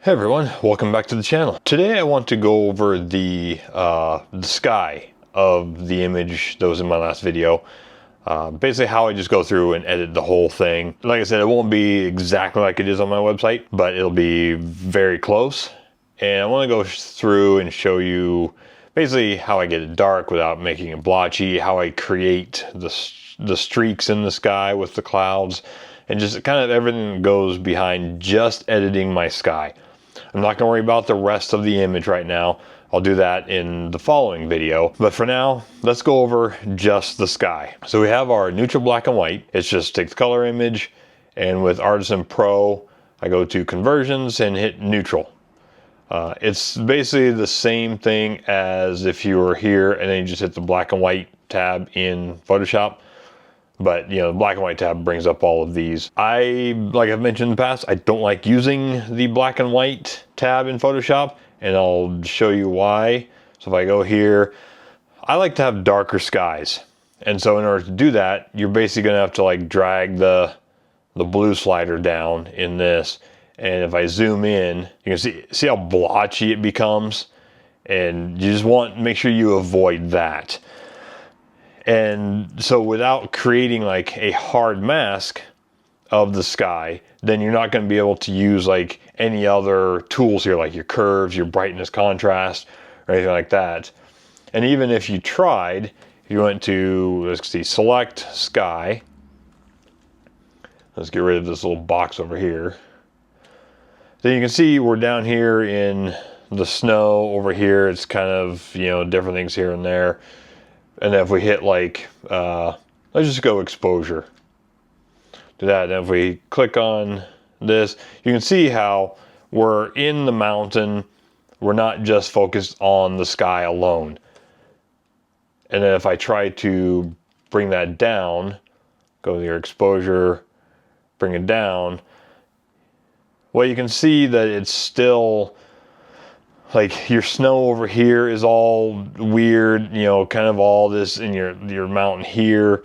Hey everyone, welcome back to the channel. Today I want to go over the sky of the image that was in my last video. Basically how I just go through and edit the whole thing. Like I said, it won't be exactly like it is on my website, but it'll be very close. And I want to go through and show you basically how I get it dark without making it blotchy, how I create the streaks in the sky with the clouds, and just kind of everything that goes behind just editing my sky. I'm not going to worry about the rest of the image right now. I'll do that in the following video. But for now, let's go over just the sky. So we have our neutral black and white. It's just take the color image, and with Artisan Pro, I go to conversions and hit neutral. It's basically the same thing as if you were here and then you just hit the black and white tab in Photoshop. But, you know, the black and white tab brings up all of these. Like I've mentioned in the past, I don't like using the black and white tab in Photoshop, and I'll show you why. So if I go here, I like to have darker skies. And so in order to do that, you're basically gonna have to like drag the blue slider down in this. And if I zoom in, you can see how blotchy it becomes. And you just want to make sure you avoid that. And so without creating like a hard mask of the sky, then you're not going to be able to use like any other tools here, like your curves, your brightness, contrast, or anything like that. And even if you tried, if you went to, let's see, select sky. Let's get rid of this little box over here. Then you can see we're down here in the snow over here. It's kind of, you know, different things here and there. And then if we hit like, let's just go exposure. Do that. And if we click on this, you can see how we're in the mountain. We're not just focused on the sky alone. And then if I try to bring that down, go to your exposure, bring it down, well, you can see that it's still like your snow over here is all weird, you know, kind of all this in your mountain here.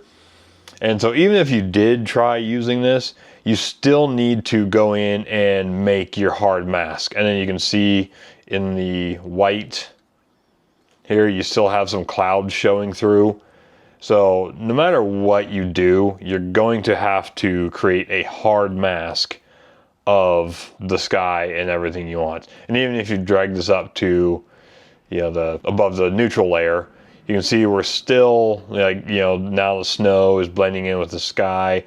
And so even if you did try using this, you still need to go in and make your hard mask. And then you can see in the white here, you still have some clouds showing through. So no matter what you do, you're going to have to create a hard mask of the sky and everything you want. And even if you drag this up to, you know, above the neutral layer, you can see we're still like, you know, now the snow is blending in with the sky.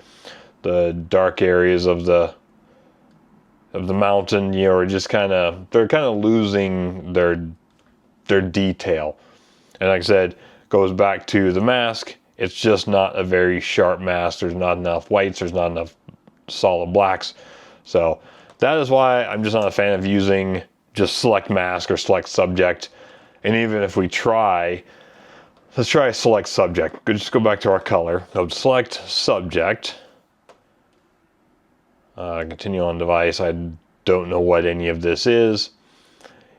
The dark areas of the mountain, you know, are just they're kind of losing their detail. And like I said, goes back to the mask. It's just not a very sharp mask. There's not enough whites. There's not enough solid blacks. So that is why I'm just not a fan of using just select mask or select subject. And even if we try, let's try select subject. Just go back to our color. So select subject. Continue on device. I don't know what any of this is.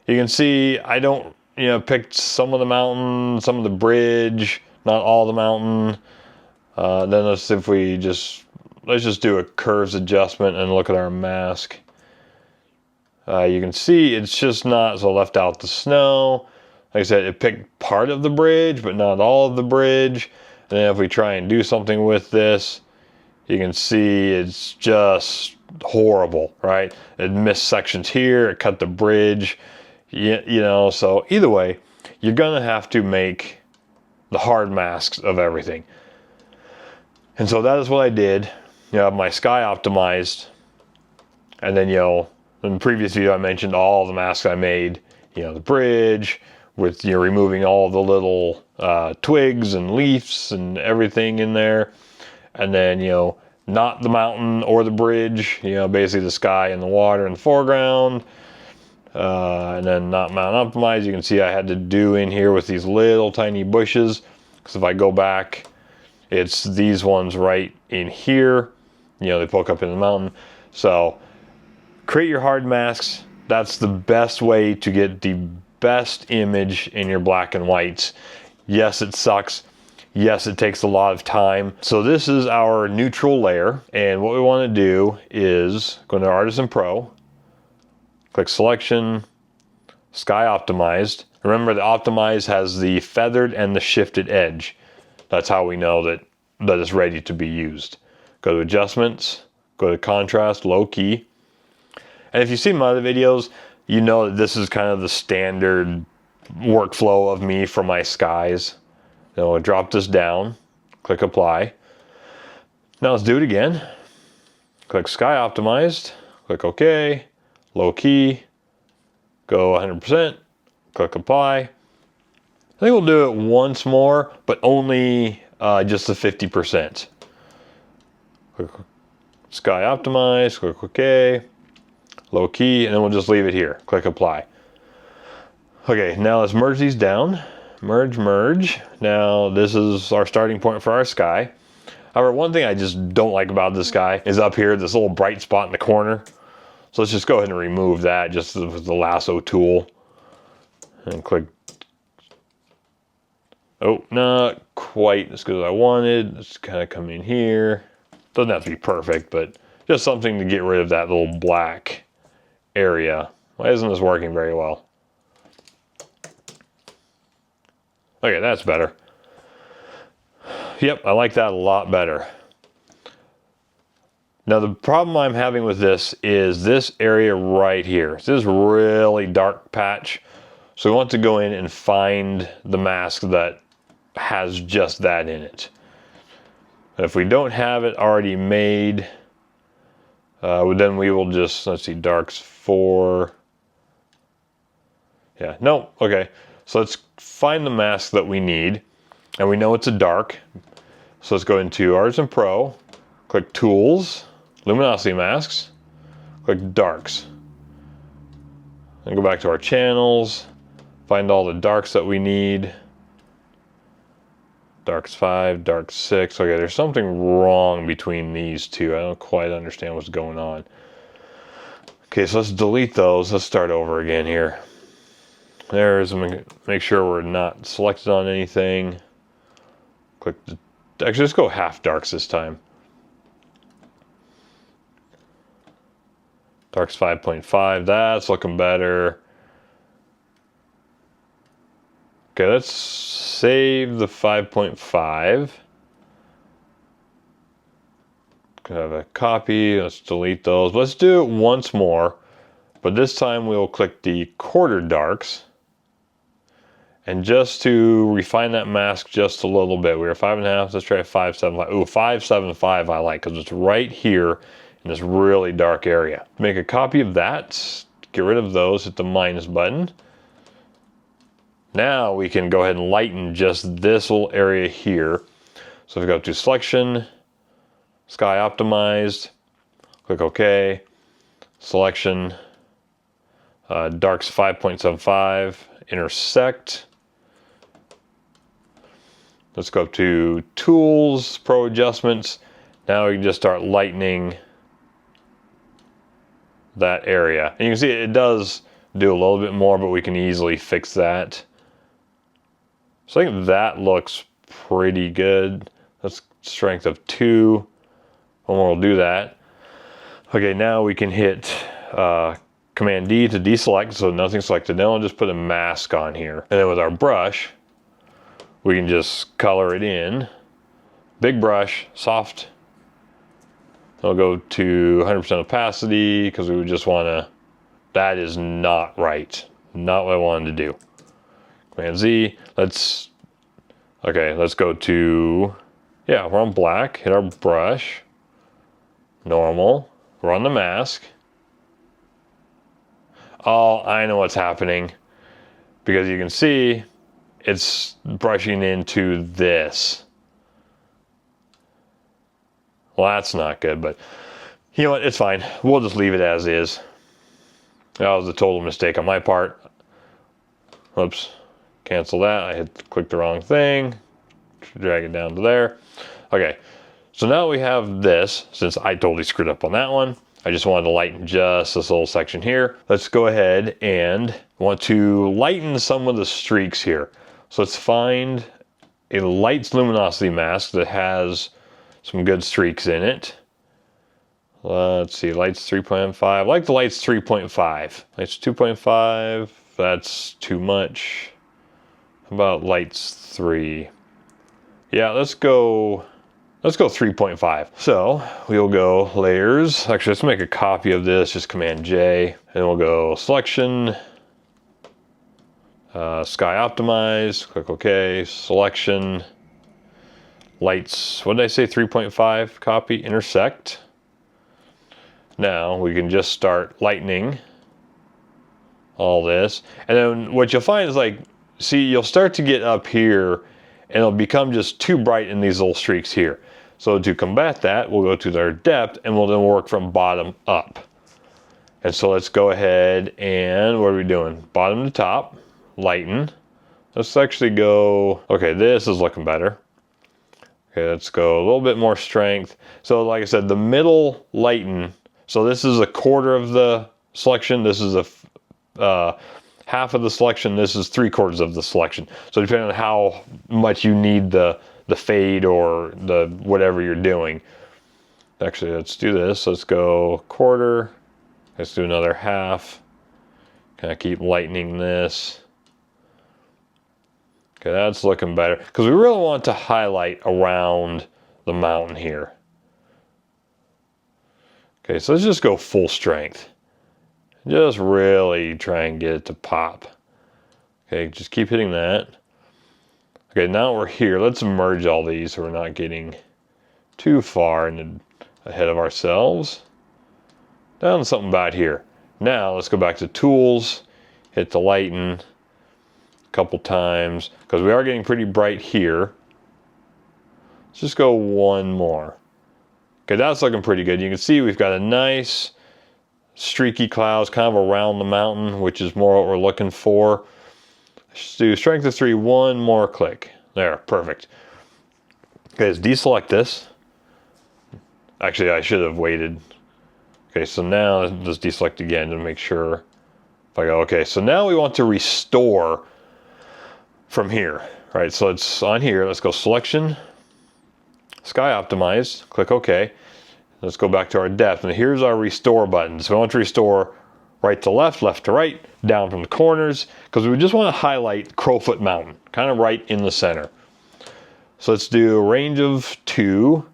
You can see I don't, you know, picked some of the mountain, some of the bridge, not all the mountain. Then let's just do a curves adjustment and look at our mask. You can see it's just not, so left out the snow. Like I said, it picked part of the bridge, but not all of the bridge. And then if we try and do something with this, you can see it's just horrible, right? It missed sections here, it cut the bridge, you know, so either way, you're gonna have to make the hard masks of everything. And so that is what I did. You know, I have my sky optimized, and then, you know, in the previous video I mentioned all the masks I made, you know, the bridge with, you know, removing all the little twigs and leaves and everything in there, and then, you know, not the mountain or the bridge, you know, basically the sky and the water in the foreground, and then not mountain optimized. You can see I had to do in here with these little tiny bushes, because if I go back, it's these ones right in here. You know, they poke up in the mountain. So create your hard masks. That's the best way to get the best image in your black and whites. Yes, it sucks. Yes, it takes a lot of time. So this is our neutral layer. And what we want to do is go to Artisan Pro, Click selection, sky optimized. Remember the optimized has the feathered and the shifted edge. That's how we know that it's ready to be used. Go to adjustments, go to contrast, low key. And if you see my other videos, you know that this is kind of the standard workflow of me for my skies. Then we'll drop this down, click apply. Now let's do it again. Click sky optimized, click OK, low key, go 100%, click apply. I think we'll do it once more, but only just the 50%. Click sky optimized, click OK, low key, and then we'll just leave it here. Click apply. Okay, now let's merge these down. Merge, merge. Now this is our starting point for our sky. However, one thing I just don't like about this sky is up here, this little bright spot in the corner. So let's just go ahead and remove that just with the lasso tool. And click. Oh, not quite as good as I wanted. Let's kind of come in here. Doesn't have to be perfect, but just something to get rid of that little black area. Why isn't this working very well? Okay, that's better. Yep, I like that a lot better. Now the problem I'm having with this is this area right here. This is really dark patch. So we want to go in and find the mask that has just that in it. If we don't have it already made, then we will just, let's see, darks 4. Yeah, no, okay. So let's find the mask that we need. And we know it's a dark. So let's go into Artisan Pro, click Tools, Luminosity Masks, click Darks. And go back to our channels, find all the darks that we need. Darks 5, Dark 6. Okay, there's something wrong between these two. I don't quite understand what's going on. Okay, so let's delete those. Let's start over again here. There's, make sure we're not selected on anything. Click the, actually let's go half darks this time. Darks 5.5, that's looking better. Okay, let's save the 5.5. Have a copy, let's delete those. Let's do it once more, but this time we'll click the quarter darks. And just to refine that mask just a little bit, we were 5.5, let's try 5.75. Ooh, 5.75 I like, because it's right here in this really dark area. Make a copy of that, get rid of those, hit the minus button. Now we can go ahead and lighten just this little area here. So if we go to selection, sky optimized, click OK, selection, darks 5.75, intersect. Let's go up to Tools, Pro Adjustments. Now we can just start lightening that area. And you can see it does do a little bit more, but we can easily fix that. So I think that looks pretty good. That's strength of 2. One more will do that. Okay, now we can hit Command D to deselect, so nothing's selected. Then I'll just put a mask on here. And then with our brush, we can just color it in. Big brush, soft. I'll go to 100% opacity because we would just want to, that is not right. Not what I wanted to do. Command Z, let's go to, yeah, we're on black, hit our brush, normal, we're on the mask. Oh, I know what's happening, because you can see it's brushing into this. Well, that's not good, but you know what, it's fine. We'll just leave it as is. That was a total mistake on my part. Oops, cancel that. I clicked the wrong thing. Drag it down to there. Okay, so now we have this, since I totally screwed up on that one. I just wanted to lighten just this little section here. Let's go ahead and want to lighten some of the streaks here. So let's find a lights luminosity mask that has some good streaks in it. Let's see, lights 3.5. I like the lights 3.5. Lights 2.5, that's too much. How about lights 3? Yeah, let's go 3.5. So we'll go layers. Actually, let's make a copy of this, just Command J. And we'll go selection, sky optimize, click OK, selection, lights, what did I say, 3.5, copy, intersect. Now we can just start lightening all this. And then what you'll find is like, see, you'll start to get up here and it'll become just too bright in these little streaks here. So to combat that, we'll go to their depth and we'll then work from bottom up. And so let's go ahead and what are we doing? Bottom to top, lighten. Let's actually go, okay, this is looking better. Okay, let's go a little bit more strength. So like I said, the middle lighten. So this is a quarter of the selection. This is a half of the selection. This is 3/4 of the selection. So depending on how much you need the fade or the whatever you're doing. Actually, let's do this. Let's go quarter. Let's do another half. Kind of keep lightening this. Okay, that's looking better. Because we really want to highlight around the mountain here. Okay, so let's just go full strength. Just really try and get it to pop. Okay, just keep hitting that. Okay, now we're here. Let's merge all these so we're not getting too far ahead of ourselves. Down to something about here. Now let's go back to tools, hit the lighten a couple times, because we are getting pretty bright here. Let's just go one more. Okay, that's looking pretty good. You can see we've got a nice streaky clouds kind of around the mountain, which is more what we're looking for. Let's do strength of 3, one more click. There, perfect. Okay, let's deselect this. Actually, I should have waited. Okay, so now let's deselect again to make sure. If I go, okay, so now we want to restore from here. All right, so it's on here. Let's go selection, sky optimize, click OK. Let's go back to our depth, and here's our restore button. So we want to restore right to left, left to right, down from the corners, because we just want to highlight Crowfoot Mountain, kind of right in the center. So let's do a range of 2.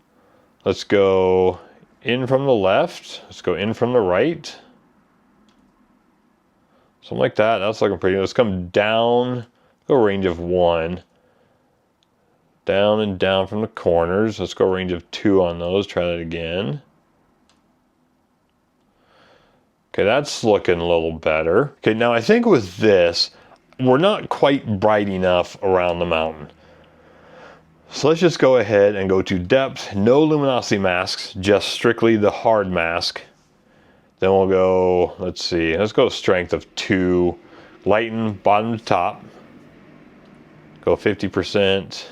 Let's go in from the left. Let's go in from the right. Something like that. That's looking pretty good. Let's come down, go range of 1. Down and down from the corners. Let's go range of 2 on those. Try that again. Okay, that's looking a little better. Okay, now I think with this, we're not quite bright enough around the mountain. So let's just go ahead and go to depth, no luminosity masks, just strictly the hard mask. Then we'll go, let's see, let's go strength of 2, lighten bottom to top. Go 50%.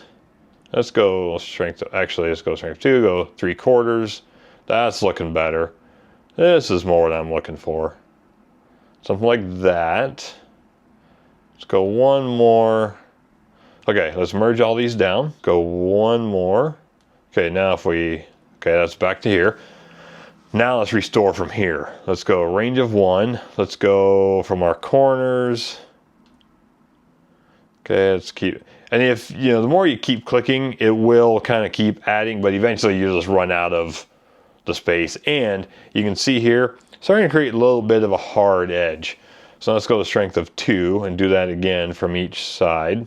Let's go strength, actually let's go strength 2, go 3/4. That's looking better. This is more what I'm looking for. Something like that. Let's go one more. Okay, let's merge all these down. Go one more. Okay, now if we, okay, that's back to here. Now let's restore from here. Let's go range of 1. Let's go from our corners. Okay, let's keep, and if, you know, the more you keep clicking, it will kind of keep adding, but eventually you just run out of the space. And you can see here, starting to create a little bit of a hard edge. So let's go to strength of 2 and do that again from each side.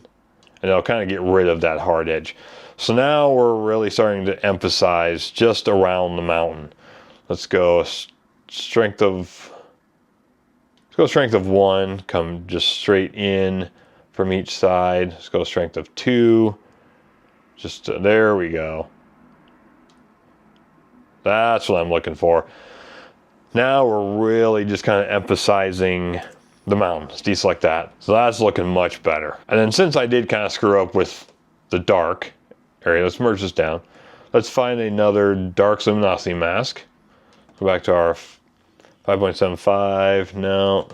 And it'll kind of get rid of that hard edge. So now we're really starting to emphasize just around the mountain. Let's go strength of, let's go strength of 1, come just straight in from each side. Let's go strength of 2. Just there we go. That's what I'm looking for. Now we're really just kind of emphasizing the mountain. Let's deselect that. So that's looking much better. And then since I did kind of screw up with the dark area, let's merge this down. Let's find another dark luminosity mask. Go back to our 5.75. No.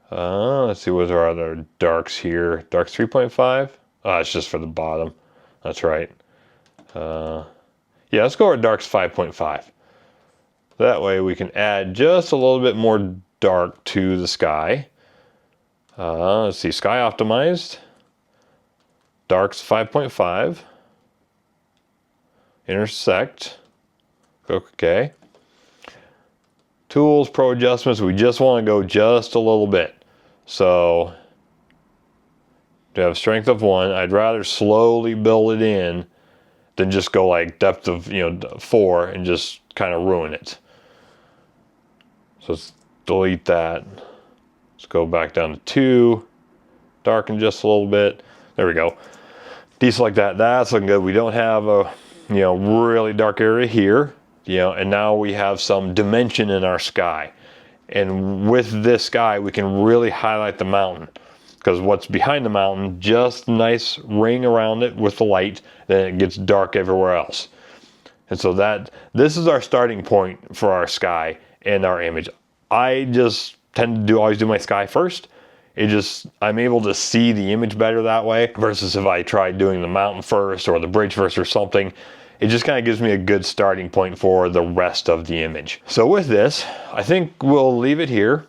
Let's see, what are our other darks here? Darks 3.5? Oh, it's just for the bottom. That's right. Yeah, let's go our darks 5.5. That way we can add just a little bit more dark to the sky. Let's see, sky optimized. Dark's 5.5. Intersect. Okay. Tools, Pro Adjustments, we just want to go just a little bit. So, to have strength of 1, I'd rather slowly build it in than just go like depth of 4 and just kind of ruin it. So let's delete that. Let's go back down to 2. Darken just a little bit. There we go. Decent like that. That's looking good. We don't have a really dark area here. And now we have some dimension in our sky. And with this sky, we can really highlight the mountain. Because what's behind the mountain, just a nice ring around it with the light, then it gets dark everywhere else. And so this is our starting point for our sky and our image. I just tend to always do my sky first. I'm able to see the image better that way versus if I tried doing the mountain first or the bridge first or something. It just kind of gives me a good starting point for the rest of the image. So with this, I think we'll leave it here.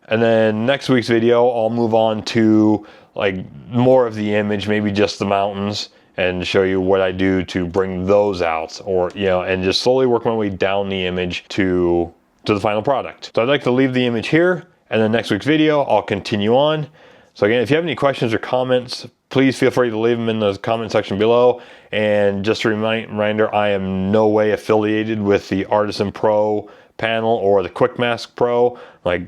And then next week's video, I'll move on to like more of the image, maybe just the mountains, and show you what I do to bring those out, or and just slowly work my way down the image to the final product. So I'd like to leave the image here, and then next week's video, I'll continue on. So again, if you have any questions or comments, please feel free to leave them in the comment section below. And just a reminder, I am no way affiliated with the Artisan Pro panel or the Quick Mask Pro. I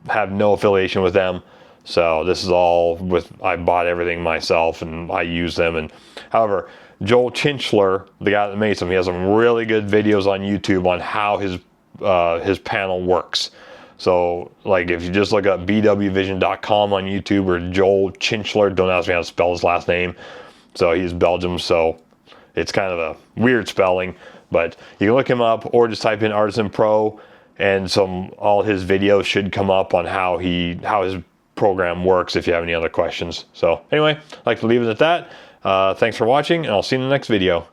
have no affiliation with them. So this is all I bought everything myself and I use them. And however, Joel Chinchler, the guy that made some, he has some really good videos on YouTube on how his panel works. So like if you just look up bwvision.com on YouTube or Joel Chinchler, don't ask me how to spell his last name. So he's Belgium, so it's kind of a weird spelling, but you can look him up or just type in Artisan Pro and all his videos should come up on how his program works if you have any other questions. So anyway, I'd like to leave it at that. Thanks for watching and I'll see you in the next video.